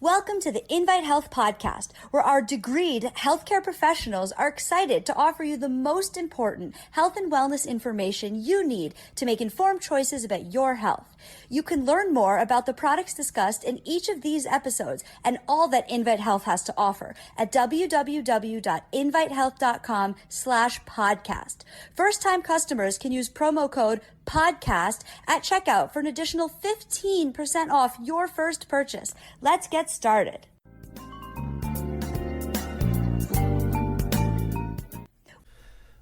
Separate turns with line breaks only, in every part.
Welcome to the Invite Health podcast, where our degreed healthcare professionals are excited to offer you the most important health and wellness information you need to make informed choices about your health. You can learn more about the products discussed in each of these episodes and all that Invite Health has to offer at www.invitehealth.com/podcast. First-time customers can use promo code podcast at checkout for an additional 15% off your first purchase. Let's get started.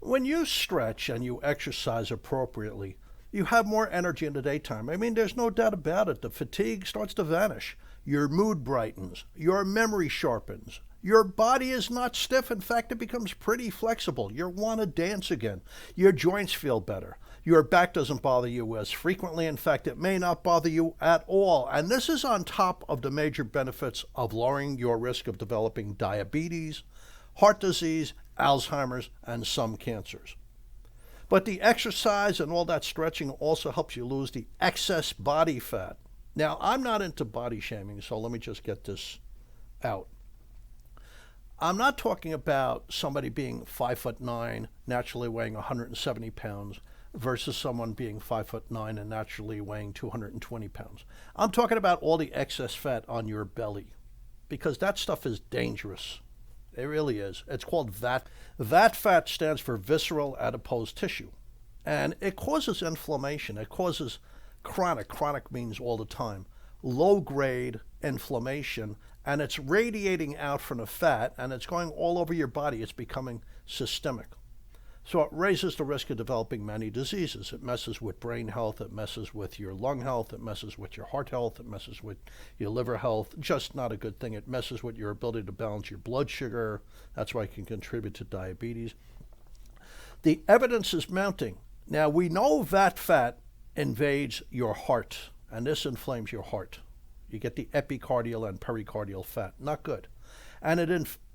When you stretch and you exercise appropriately, you have more energy in the daytime. I mean, there's no doubt about it. The fatigue starts to vanish. Your mood brightens. Your memory sharpens. Your body is not stiff. In fact, it becomes pretty flexible. You want to dance again. Your joints feel better. Your back doesn't bother you as frequently. In fact, it may not bother you at all. And this is on top of the major benefits of lowering your risk of developing diabetes, heart disease, Alzheimer's, and some cancers. But the exercise and all that stretching also helps you lose the excess body fat. Now, I'm not into body shaming, so let me just get this out. I'm not talking about somebody being 5'9", naturally weighing 170 pounds, versus someone being 5'9" and naturally weighing 220 pounds. I'm talking about all the excess fat on your belly, because that stuff is dangerous. It really is. It's called VAT. VAT fat stands for visceral adipose tissue, and it causes inflammation. It causes chronic means all the time, low-grade inflammation, and it's radiating out from the fat, and it's going all over your body. It's becoming systemic. So it raises the risk of developing many diseases. It messes with brain health, it messes with your lung health, it messes with your heart health, it messes with your liver health. Just not a good thing. It messes with your ability to balance your blood sugar. That's why it can contribute to diabetes. The evidence is mounting. Now, we know that fat invades your heart, and this inflames your heart. You get the epicardial and pericardial fat. Not good. And it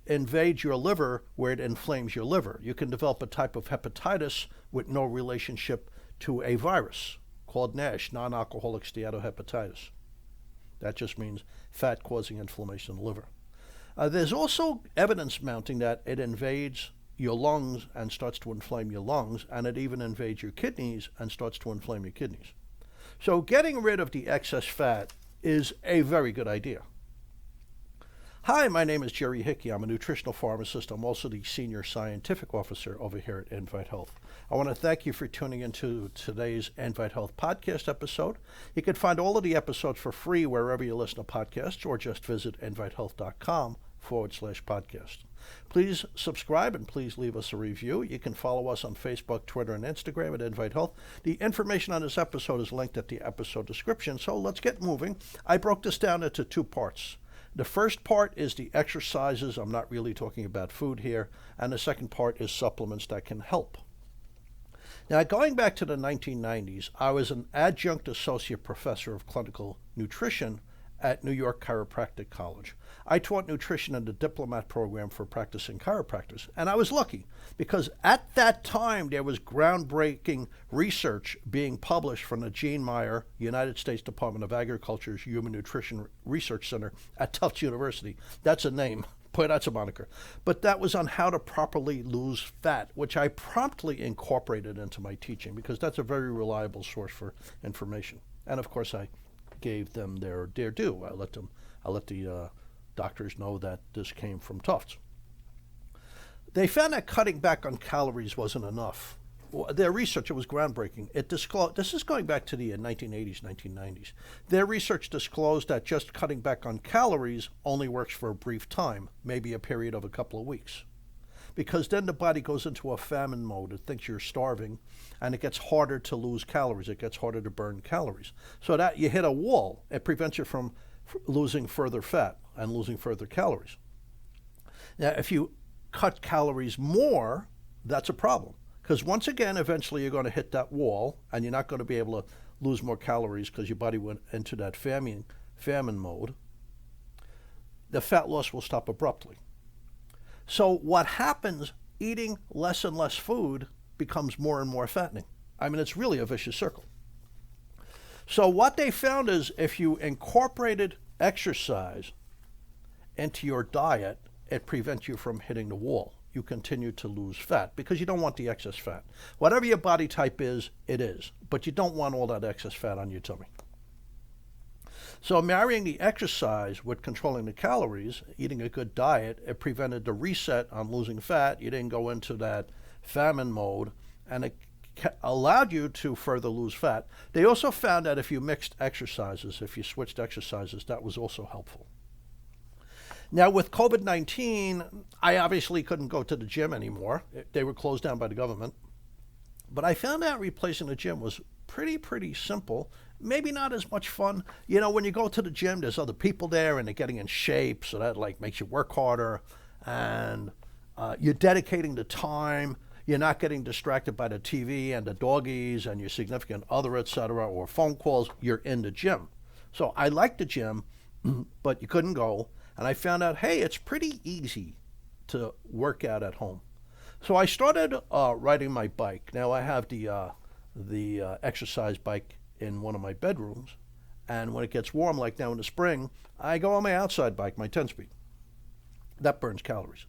invades your liver, where it inflames your liver. You can develop a type of hepatitis with no relationship to a virus called NASH, non-alcoholic steatohepatitis. That just means fat causing inflammation in the liver. There's also evidence mounting that it invades your lungs and starts to inflame your lungs, and it even invades your kidneys and starts to inflame your kidneys. So getting rid of the excess fat is a very good idea. Hi, my name is Jerry Hickey. I'm a nutritional pharmacist. I'm also the senior scientific officer over here at Invite Health. I want to thank you for tuning into today's Invite Health podcast episode. You can find all of the episodes for free wherever you listen to podcasts, or just visit invitehealth.com/podcast. Please subscribe and please leave us a review. You can follow us on Facebook, Twitter, and Instagram at Invite Health. The information on this episode is linked at the episode description, so let's get moving. I broke this down into two parts. The first part is the exercises. I'm not really talking about food here. And the second part is supplements that can help. Now, going back to the 1990s, I was an adjunct associate professor of clinical nutrition at New York Chiropractic College. I taught nutrition in the diplomat program for practicing chiropractors, and I was lucky because at that time there was groundbreaking research being published from the Gene Meyer United States Department of Agriculture's Human Nutrition Research Center at Tufts University. That's a name. Boy, that's a moniker. But that was on how to properly lose fat, which I promptly incorporated into my teaching because that's a very reliable source for information. And of course, I gave them their due. I let the doctors know that this came from Tufts. They found that cutting back on calories wasn't enough. Their research, it was groundbreaking. This is going back to the 1980s, 1990s. Their research disclosed that just cutting back on calories only works for a brief time, maybe a period of a couple of weeks. Because then the body goes into a famine mode. It thinks you're starving, and it gets harder to lose calories. It gets harder to burn calories. So that you hit a wall. It prevents you from losing further fat and losing further calories. Now, if you cut calories more, that's a problem. Because once again, eventually you're going to hit that wall, and you're not going to be able to lose more calories because your body went into that famine mode. The fat loss will stop abruptly. So what happens, eating less and less food becomes more and more fattening. I mean, it's really a vicious circle. So what they found is if you incorporated exercise into your diet, it prevents you from hitting the wall. You continue to lose fat because you don't want the excess fat. Whatever your body type is, it is. But you don't want all that excess fat on your tummy. So marrying the exercise with controlling the calories, eating a good diet, it prevented the reset on losing fat. You didn't go into that famine mode, and it allowed you to further lose fat. They also found that if you mixed exercises, if you switched exercises, that was also helpful. Now, with COVID-19, I obviously couldn't go to the gym anymore. They were closed down by the government. But I found out replacing the gym was pretty simple. Maybe not as much fun. You know, when you go to the gym, there's other people there and they're getting in shape, so that like makes you work harder. And you're dedicating the time. You're not getting distracted by the TV and the doggies and your significant other, etc., or phone calls. You're in the gym. So I liked the gym, but you couldn't go. And I found out, hey, it's pretty easy to work out at home. So I started riding my bike. Now I have the exercise bike in one of my bedrooms. And when it gets warm, like now in the spring, I go on my outside bike, my 10-speed. That burns calories.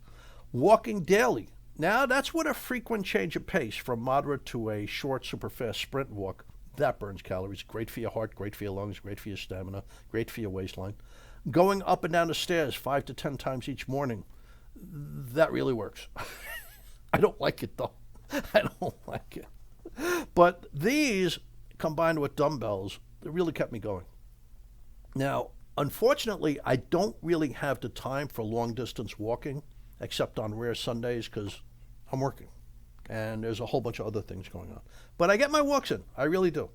Walking daily. Now that's with a frequent change of pace from moderate to a short, super fast sprint walk. That burns calories. Great for your heart, great for your lungs, great for your stamina, great for your waistline. Going up and down the stairs 5 to 10 times each morning, that really works. I don't like it though. I don't like it. But these, combined with dumbbells, they really kept me going. Now, unfortunately, I don't really have the time for long distance walking, except on rare Sundays because I'm working. And there's a whole bunch of other things going on. But I get my walks in. I really do.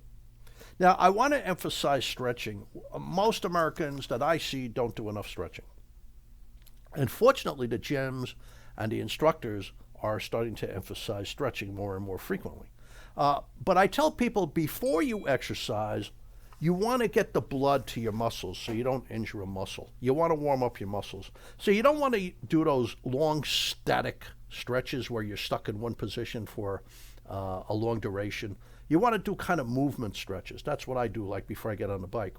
Now, I want to emphasize stretching. Most Americans that I see don't do enough stretching. And fortunately, the gyms and the instructors are starting to emphasize stretching more and more frequently. But I tell people before you exercise, you want to get the blood to your muscles so you don't injure a muscle. You want to warm up your muscles. So you don't want to do those long static stretches where you're stuck in one position for a long duration. You want to do kind of movement stretches. That's what I do, like before I get on the bike.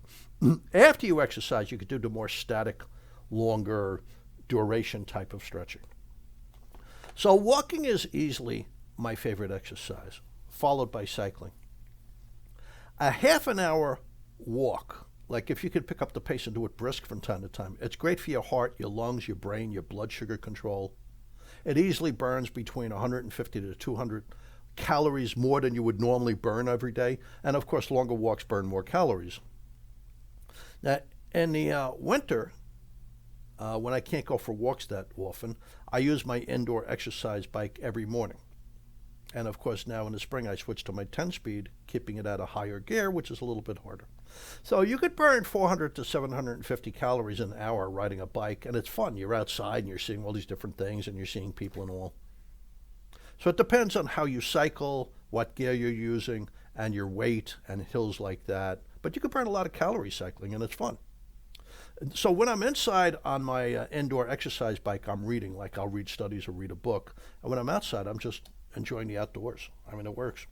After you exercise, you could do the more static, longer duration type of stretching. So walking is easily my favorite exercise, followed by cycling. A half an hour walk, like if you could pick up the pace and do it brisk from time to time, it's great for your heart, your lungs, your brain, your blood sugar control. It easily burns between 150 to 200 calories more than you would normally burn every day. And of course, longer walks burn more calories. Now, in the winter, when I can't go for walks that often, I use my indoor exercise bike every morning. And of course, now in the spring, I switch to my 10-speed, keeping it at a higher gear, which is a little bit harder. So you could burn 400 to 750 calories an hour riding a bike, and it's fun. You're outside, and you're seeing all these different things, and you're seeing people and all. So it depends on how you cycle, what gear you're using, and your weight, and hills like that. But you could burn a lot of calories cycling, and it's fun. So when I'm inside on my indoor exercise bike, I'm reading, like I'll read studies or read a book. And when I'm outside, I'm just enjoying the outdoors. I mean, it works.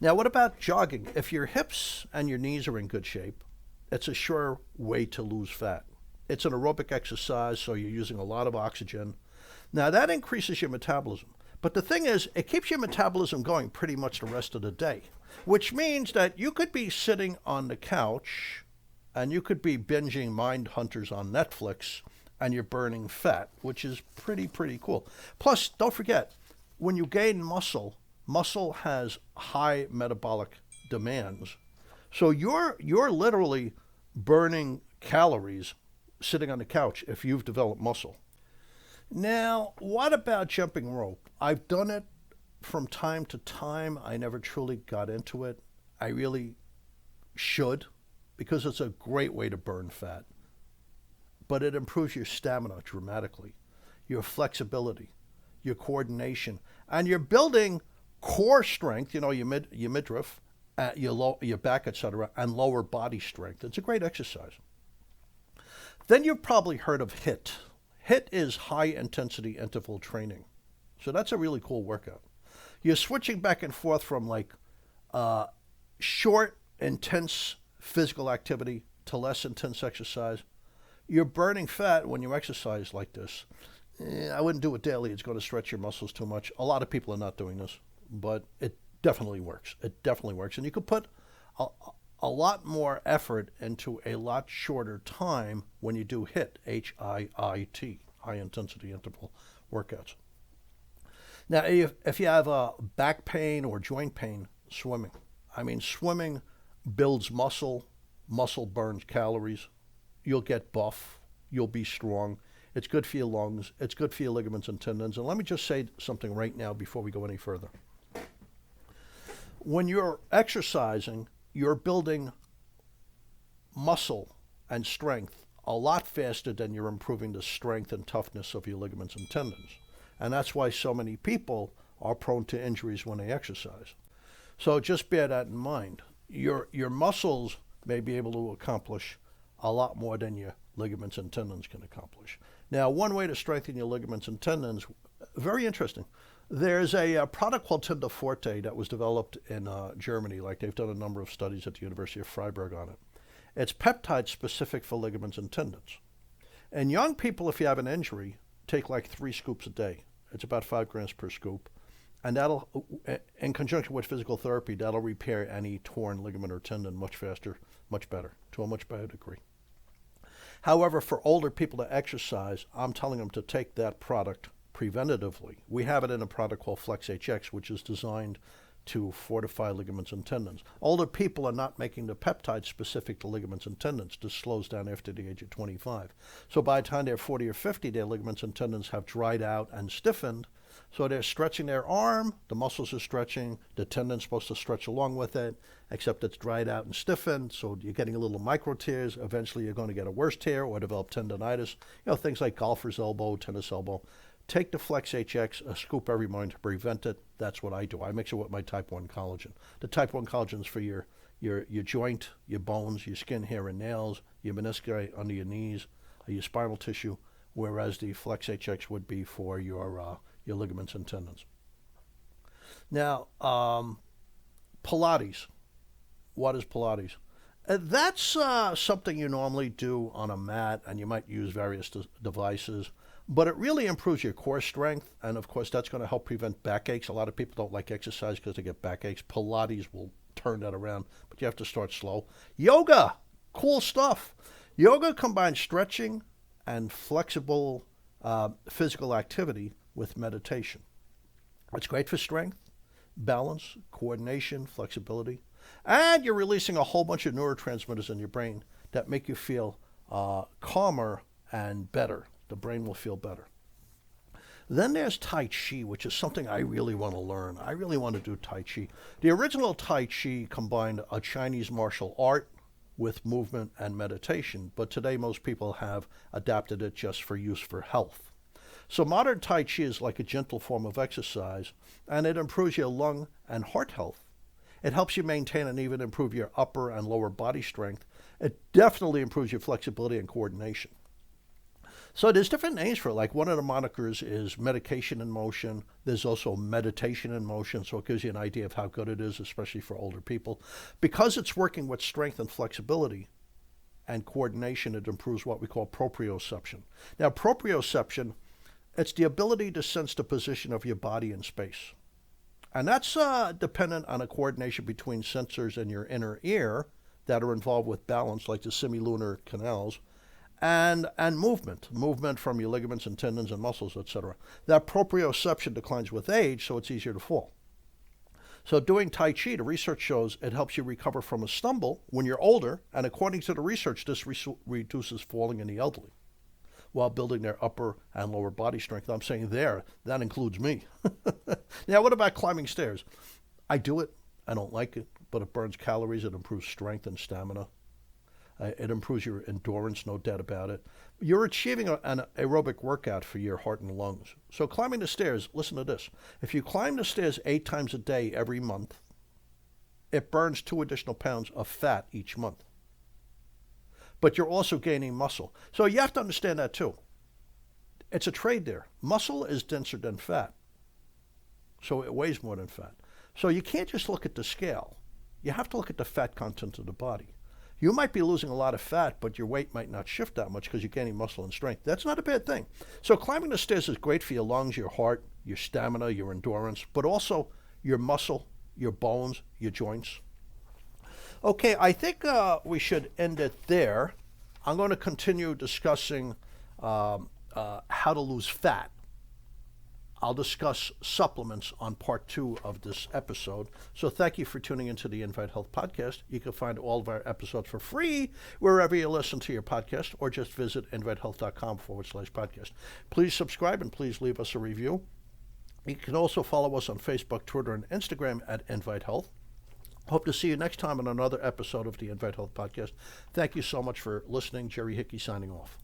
Now, what about jogging? If your hips and your knees are in good shape, it's a sure way to lose fat. It's an aerobic exercise, so you're using a lot of oxygen. Now, that increases your metabolism. But the thing is, it keeps your metabolism going pretty much the rest of the day, which means that you could be sitting on the couch and you could be binging Mind Hunters on Netflix and you're burning fat, which is pretty cool. Plus, don't forget, when you gain muscle, muscle has high metabolic demands. So you're literally burning calories sitting on the couch if you've developed muscle. Now, what about jumping rope? I've done it from time to time. I never truly got into it. I really should, because it's a great way to burn fat. But it improves your stamina dramatically, your flexibility, your coordination, and you're building core strength, your midriff, your back, etc., and lower body strength. It's a great exercise. Then you've probably heard of HIIT. HIIT is high-intensity interval training. So that's a really cool workout. You're switching back and forth from short, intense physical activity to less intense exercise. You're burning fat when you exercise like this. I wouldn't do it daily. It's going to stretch your muscles too much. A lot of people are not doing this, but it definitely works. It definitely works. And you could put a, a lot more effort into a lot shorter time when you do HIIT, HIIT, high intensity interval workouts. Now, if you have back pain or joint pain, swimming. I mean, swimming builds muscle, muscle burns calories. You'll get buff, you'll be strong. It's good for your lungs, it's good for your ligaments and tendons. And let me just say something right now before we go any further. When you're exercising, you're building muscle and strength a lot faster than you're improving the strength and toughness of your ligaments and tendons. And that's why so many people are prone to injuries when they exercise. So just bear that in mind. Your muscles may be able to accomplish a lot more than your ligaments and tendons can accomplish. Now, one way to strengthen your ligaments and tendons, very interesting. There's a product called Tenda Forte that was developed in Germany. Like they've done a number of studies at the University of Freiburg on it. It's peptide specific for ligaments and tendons. And young people, if you have an injury, take like 3 scoops a day. It's about 5 grams per scoop. And that'll, in conjunction with physical therapy, that'll repair any torn ligament or tendon much faster, much better, to a much better degree. However, for older people to exercise, I'm telling them to take that product preventatively. We have it in a product called Flex HX, which is designed to fortify ligaments and tendons. Older people are not making the peptide specific to ligaments and tendons. This slows down after the age of 25. So by the time they're 40 or 50, their ligaments and tendons have dried out and stiffened. So they're stretching their arm, the muscles are stretching, the tendon's supposed to stretch along with it, except it's dried out and stiffened, so you're getting a little micro tears. Eventually you're going to get a worse tear or develop tendonitis. Things like golfer's elbow, tennis elbow. Take the Flex HX, a scoop every morning to prevent it. That's what I do. I mix it with my type 1 collagen. The type 1 collagen is for your joint, your bones, your skin, hair, and nails, your menisci under your knees, your spinal tissue, whereas the Flex HX would be for your ligaments and tendons. Now, Pilates. What is Pilates? That's something you normally do on a mat, and you might use various devices, but it really improves your core strength, and of course that's going to help prevent backaches. A lot of people don't like exercise because they get backaches. Pilates will turn that around, but you have to start slow. Yoga, cool stuff. Yoga combines stretching and flexible physical activity with meditation. It's great for strength, balance, coordination, flexibility, and you're releasing a whole bunch of neurotransmitters in your brain that make you feel calmer and better. The brain will feel better. Then there's Tai Chi, which is something I really want to learn. I really want to do Tai Chi. The original Tai Chi combined a Chinese martial art with movement and meditation, but today most people have adapted it just for use for health. So modern Tai Chi is like a gentle form of exercise, and it improves your lung and heart health. It helps you maintain and even improve your upper and lower body strength. It definitely improves your flexibility and coordination. So there's different names for it. Like one of the monikers is medication in motion. There's also meditation in motion, so it gives you an idea of how good it is, especially for older people. Because it's working with strength and flexibility and coordination, it improves what we call proprioception. Now, proprioception, it's the ability to sense the position of your body in space. And that's dependent on a coordination between sensors in your inner ear that are involved with balance, like the semilunar canals, and movement from your ligaments and tendons and muscles, etc. That proprioception declines with age, so it's easier to fall. So doing Tai Chi, the research shows it helps you recover from a stumble when you're older, and according to the research, this reduces falling in the elderly while building their upper and lower body strength. I'm saying that includes me. Now, what about climbing stairs? I do it. I don't like it, but it burns calories. It improves strength and stamina. It improves your endurance, no doubt about it. You're achieving an aerobic workout for your heart and lungs. So climbing the stairs, listen to this. If you climb the stairs 8 times a day every month, it burns 2 additional pounds of fat each month. But you're also gaining muscle. So you have to understand that too. It's a trade there. Muscle is denser than fat, so it weighs more than fat. So you can't just look at the scale. You have to look at the fat content of the body. You might be losing a lot of fat, but your weight might not shift that much because you're gaining muscle and strength. That's not a bad thing. So climbing the stairs is great for your lungs, your heart, your stamina, your endurance, but also your muscle, your bones, your joints. Okay, I think we should end it there. I'm going to continue discussing how to lose fat. I'll discuss supplements on part 2 of this episode. So thank you for tuning into the Invite Health Podcast. You can find all of our episodes for free wherever you listen to your podcast, or just visit invitehealth.com/podcast. Please subscribe and please leave us a review. You can also follow us on Facebook, Twitter, and Instagram at Invite Health. Hope to see you next time on another episode of the Invite Health Podcast. Thank you so much for listening. Jerry Hickey signing off.